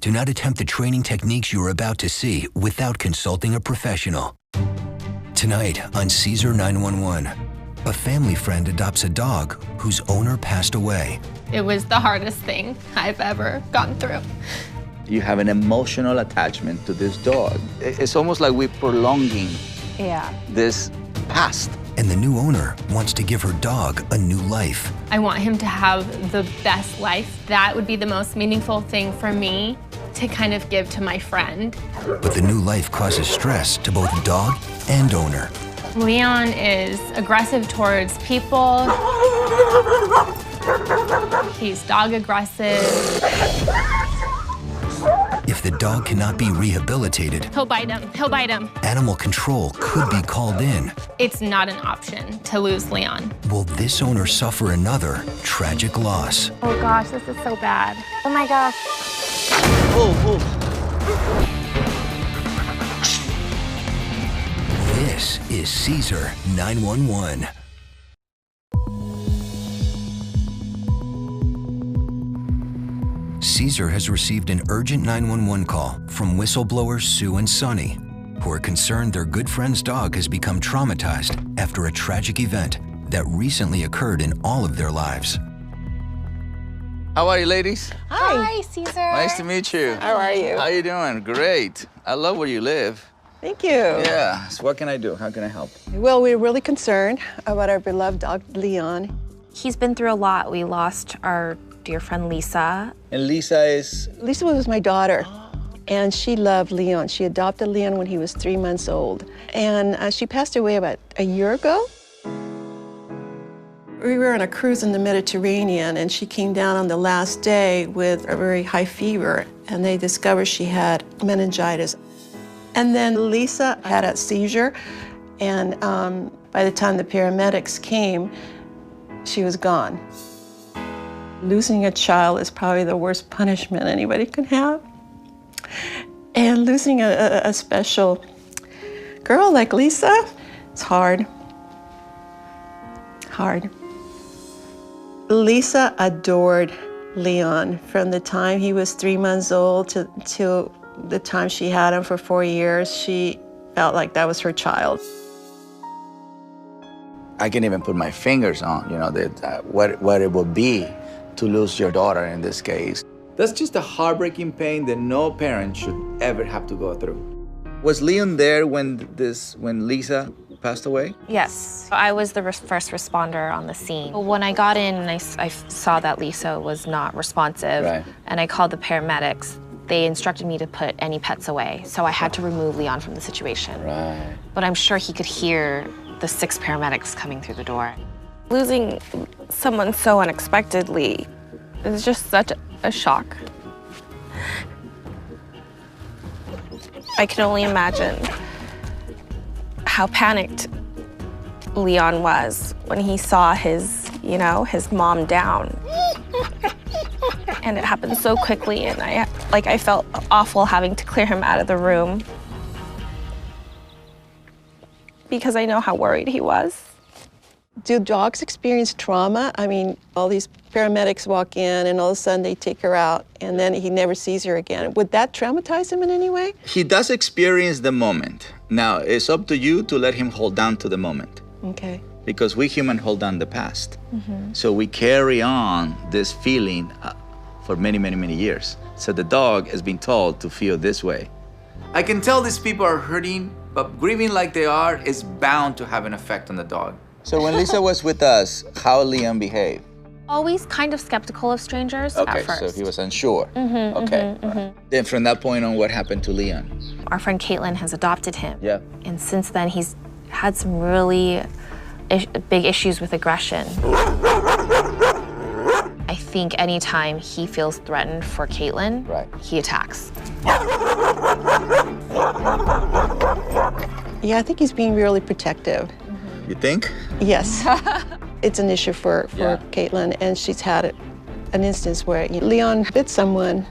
Do not attempt the training techniques you are about to see without consulting a professional. Tonight on Caesar 911, a family friend adopts a dog whose owner passed away. It was the hardest thing I've ever gone through. You have an emotional attachment to this dog. It's almost like we're prolonging this past. And the new owner wants to give her dog a new life. I want him to have the best life. That would be the most meaningful thing for me to kind of give to my friend. But the new life causes stress to both dog and owner. Leon is aggressive towards people. He's dog aggressive. If the dog cannot be rehabilitated, He'll bite him. He'll bite him. animal control could be called in. It's not an option to lose Leon. Will this owner suffer another tragic loss? Oh gosh, this is so bad. Oh my gosh. This is Caesar 911. Caesar has received an urgent 911 call from whistleblowers Sue and Sonny, who are concerned their good friend's dog has become traumatized after a tragic event that recently occurred in all of their lives. How are you, ladies? Hi, Caesar. Nice to meet you. How are you? How you doing? Great. I love where you live. Thank you. Yeah. So what can I do? How can I help? Well, we're really concerned about our beloved dog, Leon. He's been through a lot. We lost our dear friend Lisa. And Lisa is... Lisa was my daughter, and she loved Leon. She adopted Leon when he was 3 months old. And she passed away about a year ago. We were on a cruise in the Mediterranean, and she came down on the last day with a very high fever, and they discovered she had meningitis. And then Lisa had a seizure, and by the time the paramedics came, she was gone. Losing a child is probably the worst punishment anybody can have. And losing a special girl like Lisa, it's hard. Hard. Lisa adored Leon from the time he was 3 months old till the time she had him for 4 years. She felt like that was her child. I can even put my fingers on, what it would be to lose your daughter in this case. That's just a heartbreaking pain that no parent should ever have to go through. Was Leon there when Lisa passed away? Yes, I was the first responder on the scene. When I got in and I saw that Lisa was not responsive, Right. and I called the paramedics, they instructed me to put any pets away. So I had to remove Leon from the situation. Right. But I'm sure he could hear the 6 paramedics coming through the door. Losing someone so unexpectedly is just such a shock. I can only imagine how panicked Leon was when he saw his mom down. And it happened so quickly, and I felt awful having to clear him out of the room because I know how worried he was. Do dogs experience trauma? I mean, all these paramedics walk in and all of a sudden they take her out and then he never sees her again. Would that traumatize him in any way? He does experience the moment. Now, it's up to you to let him hold on to the moment. Okay. Because we humans hold on the past. So we carry on this feeling for many, many, many years. So the dog has been told to feel this way. I can tell these people are hurting, but grieving like they are is bound to have an effect on the dog. So when Lisa was with us, how Leon behaved? Always kind of skeptical of strangers at first. So he was unsure. Then from that point on, what happened to Leon? Our friend Caitlin has adopted him. Yeah. And since then, he's had some really big issues with aggression. I think anytime he feels threatened for Caitlin, he attacks. Yeah, I think he's being really protective. You think? Yes. It's an issue for Caitlin, and she's had an instance where Leon bit someone,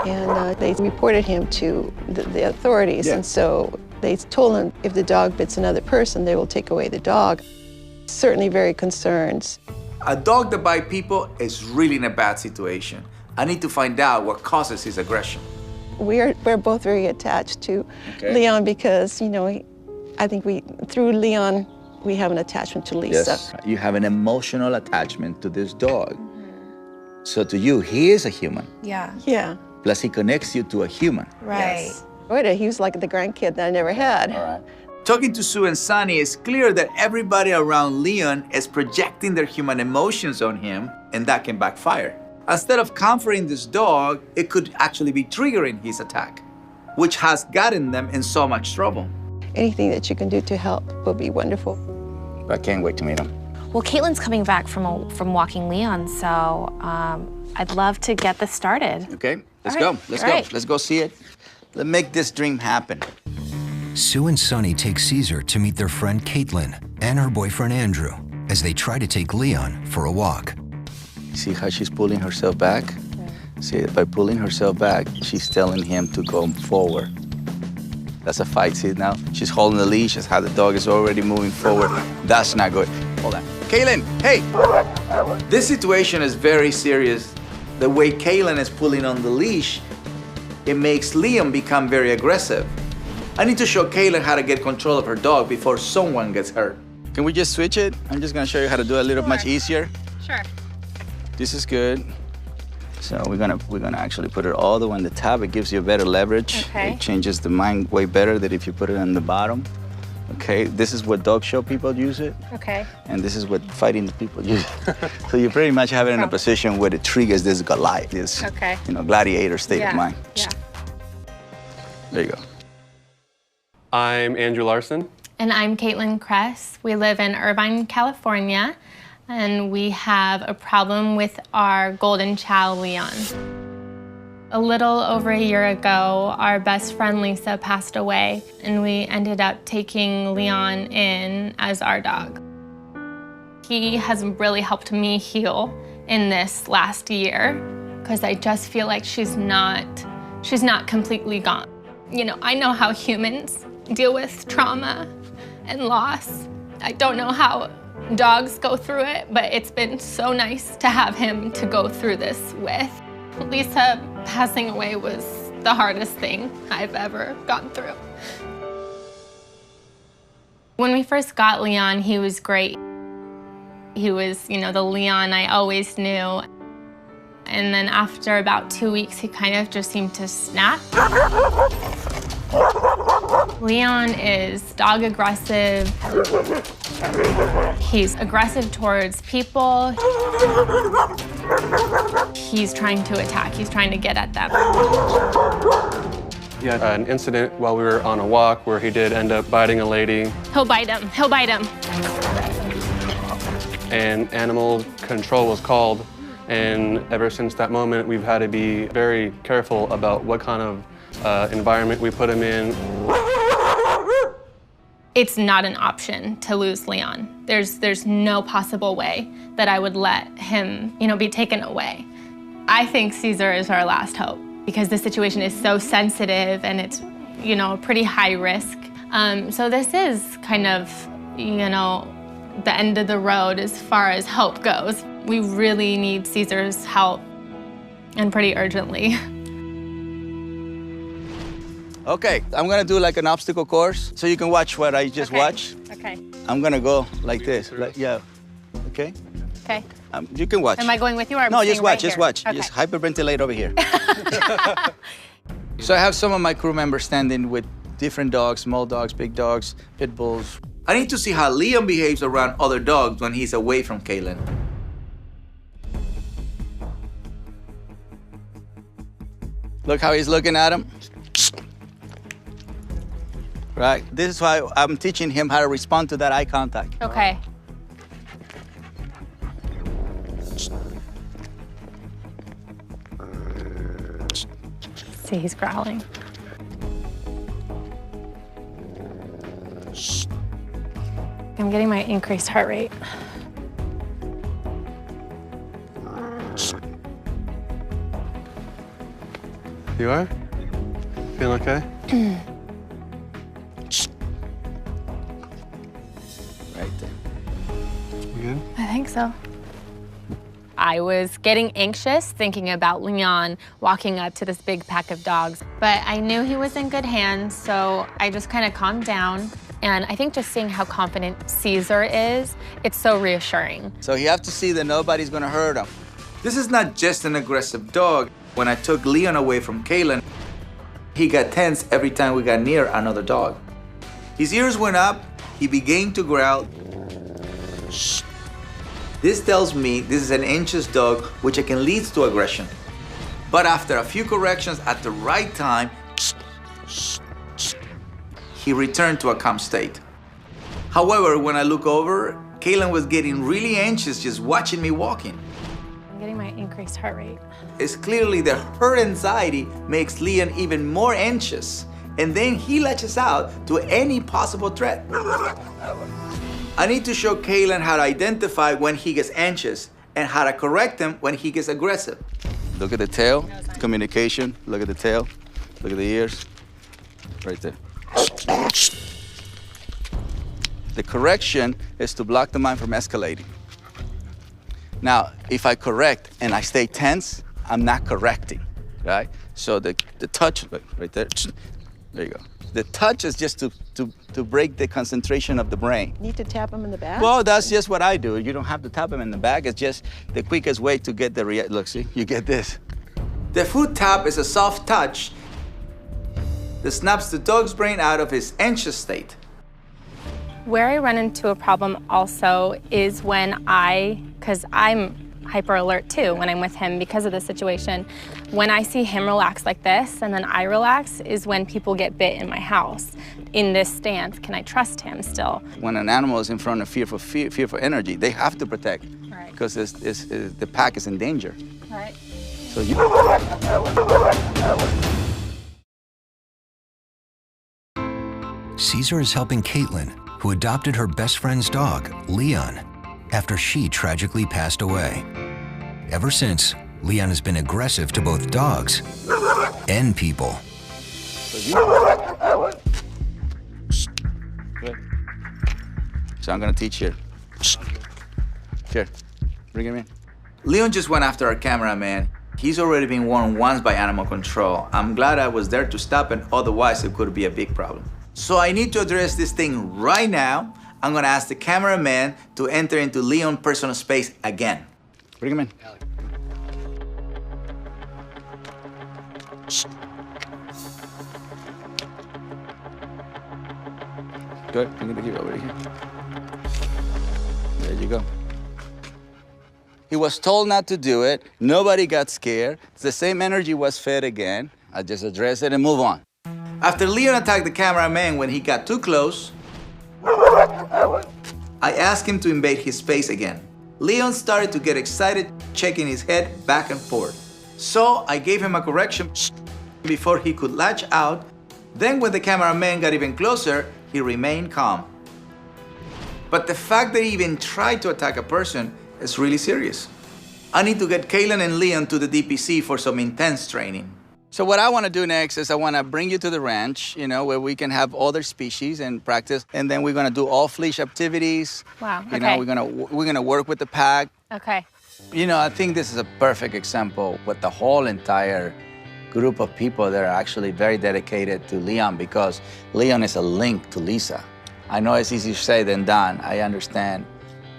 and they reported him to the authorities, and so they told him if the dog bits another person, they will take away the dog. Certainly very concerned. A dog that bites people is really in a bad situation. I need to find out what causes his aggression. We're both very attached to Leon because, you know, I think through Leon, we have an attachment to Lisa. Yes, you have an emotional attachment to this dog. So to you, he is a human. Yeah. Yeah. Plus he connects you to a human. Right. Yes. He was like the grandkid that I never had. All right. Talking to Sue and Sonny, it's clear that everybody around Leon is projecting their human emotions on him, and that can backfire. Instead of comforting this dog, it could actually be triggering his attack, which has gotten them in so much trouble. Anything that you can do to help will be wonderful. I can't wait to meet him. Well, Caitlin's coming back from walking Leon, so I'd love to get this started. Okay, let's All go. right. Let's All go. right. Let's go see it. Let's make this dream happen. Sue and Sonny take Caesar to meet their friend Caitlin and her boyfriend Andrew as they try to take Leon for a walk. See how she's pulling herself back? See, by pulling herself back, she's telling him to go forward. That's a fight, see now? She's holding the leash, that's how the dog is already moving forward. That's not good. Hold on. Kaylin, hey! This situation is very serious. The way Kaylin is pulling on the leash, it makes Liam become very aggressive. I need to show Kaylin how to get control of her dog before someone gets hurt. Can we just switch it? I'm just gonna show you how to do it a little much easier. Sure. This is good. So we're gonna actually put it all the way on the top. It gives you a better leverage. Okay. It changes the mind way better than if you put it on the bottom. Okay, this is what dog show people use it. Okay. And this is what fighting people use it. So you pretty much have it in a position where it triggers this Goliath, this gladiator state of mind. Yeah. There you go. I'm Andrew Larson. And I'm Caitlin Kress. We live in Irvine, California, and we have a problem with our golden chow, Leon. A little over a year ago, our best friend Lisa passed away, and we ended up taking Leon in as our dog. He has really helped me heal in this last year, because I just feel like she's not completely gone. You know, I know how humans deal with trauma and loss. I don't know how dogs go through it, but it's been so nice to have him to go through this with. Lisa passing away was the hardest thing I've ever gone through. When we first got Leon, he was great. He was, you know, the Leon I always knew. And then after about 2 weeks, he kind of just seemed to snap. Leon is dog aggressive. He's aggressive towards people. He's trying to attack. He's trying to get at them. He had an incident while we were on a walk where he did end up biting a lady. He'll bite him. He'll bite him. And animal control was called. And ever since that moment, we've had to be very careful about what kind of environment we put him in. It's not an option to lose Leon. There's no possible way that I would let him, you know, be taken away. I think Caesar is our last hope because the situation is so sensitive and it's, you know, pretty high risk. So this is kind of, you know, the end of the road as far as hope goes. We really need Caesar's help, and pretty urgently. Okay, I'm gonna do like an obstacle course so you can watch what I just watched. Okay. I'm gonna go like this, like, yeah, okay? Okay. You can watch. Am I going with you or am No, I just staying watch, right just here? watch. Okay. Just hyperventilate over here. So I have some of my crew members standing with different dogs, small dogs, big dogs, pit bulls. I need to see how Liam behaves around other dogs when he's away from Kaylin. Look how he's looking at him. Right, this is why I'm teaching him how to respond to that eye contact. Okay. See, he's growling. I'm getting my increased heart rate. You are? Feeling okay? Right there. You good? I think so. I was getting anxious thinking about Leon walking up to this big pack of dogs. But I knew he was in good hands, so I just kind of calmed down. And I think just seeing how confident Caesar is, it's so reassuring. So you have to see that nobody's gonna hurt him. This is not just an aggressive dog. When I took Leon away from Kaylin, he got tense every time we got near another dog. His ears went up, he began to growl. This tells me this is an anxious dog, which can lead to aggression. But after a few corrections at the right time, he returned to a calm state. However, when I look over, Kaylin was getting really anxious just watching me walking. I'm getting my increased heart rate. It's clearly that her anxiety makes Leon even more anxious, and then he latches out to any possible threat. I need to show Kaylin how to identify when he gets anxious and how to correct him when he gets aggressive. Look at the tail, communication. Look at the tail, look at the ears, right there. The correction is to block the mind from escalating. Now, if I correct and I stay tense, I'm not correcting, right? So the touch, look, right there, there you go. The touch is just to break the concentration of the brain. Need to tap him in the back? Well, that's just what I do. You don't have to tap him in the back. It's just the quickest way to get the reaction. Look, see, you get this. The foot tap is a soft touch that snaps the dog's brain out of his anxious state. Where I run into a problem also is when because I'm hyper alert too when I'm with him because of the situation. When I see him relax like this and then I relax is when people get bit in my house. In this stance, can I trust him still? When an animal is in front of fearful energy, they have to protect, Right. because the pack is in danger. Right. So you. Caesar is helping Caitlin, who adopted her best friend's dog, Leon, after she tragically passed away. Ever since, Leon has been aggressive to both dogs and people. Good. So I'm gonna teach you. Here, bring him in. Leon just went after our cameraman. He's already been warned once by animal control. I'm glad I was there to stop him, otherwise it could be a big problem. So I need to address this thing right now. I'm gonna ask the cameraman to enter into Leon's personal space again. Bring him in. Good, I'm gonna give it over here. There you go. He was told not to do it. Nobody got scared. The same energy was fed again. I just addressed it and move on. After Leon attacked the cameraman when he got too close, I asked him to invade his space again. Leon started to get excited, shaking his head back and forth. So I gave him a correction before he could latch out. Then when the cameraman got even closer, he remained calm. But the fact that he even tried to attack a person is really serious. I need to get Kaylin and Leon to the DPC for some intense training. So what I want to do next is I want to bring you to the ranch, where we can have other species and practice. And then we're going to do off-leash activities. Wow, okay. We're going to work with the pack. Okay. I think this is a perfect example with the whole entire group of people that are actually very dedicated to Leon, because Leon is a link to Lisa. I know it's easier to say than done, I understand.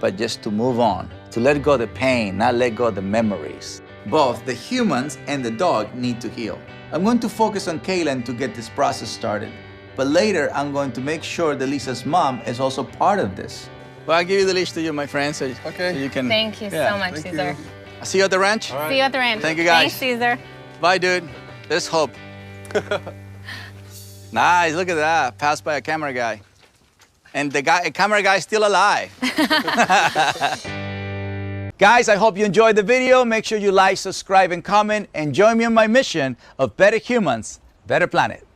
But just to move on, to let go of the pain, not let go of the memories. Both the humans and the dog need to heal. I'm going to focus on Kaylin to get this process started. But later, I'm going to make sure that Lisa's mom is also part of this. Well, I'll give you the leash to you, my friend, so you can... Thank you so much, Caesar. I'll see you at the ranch. Right. See you at the ranch. Thank you, guys. Thanks, Caesar. Bye, dude. There's hope. Nice, look at that. Passed by a camera guy. And the camera guy is still alive. Guys, I hope you enjoyed the video. Make sure you like, subscribe, and comment, and join me on my mission of better humans, better planet.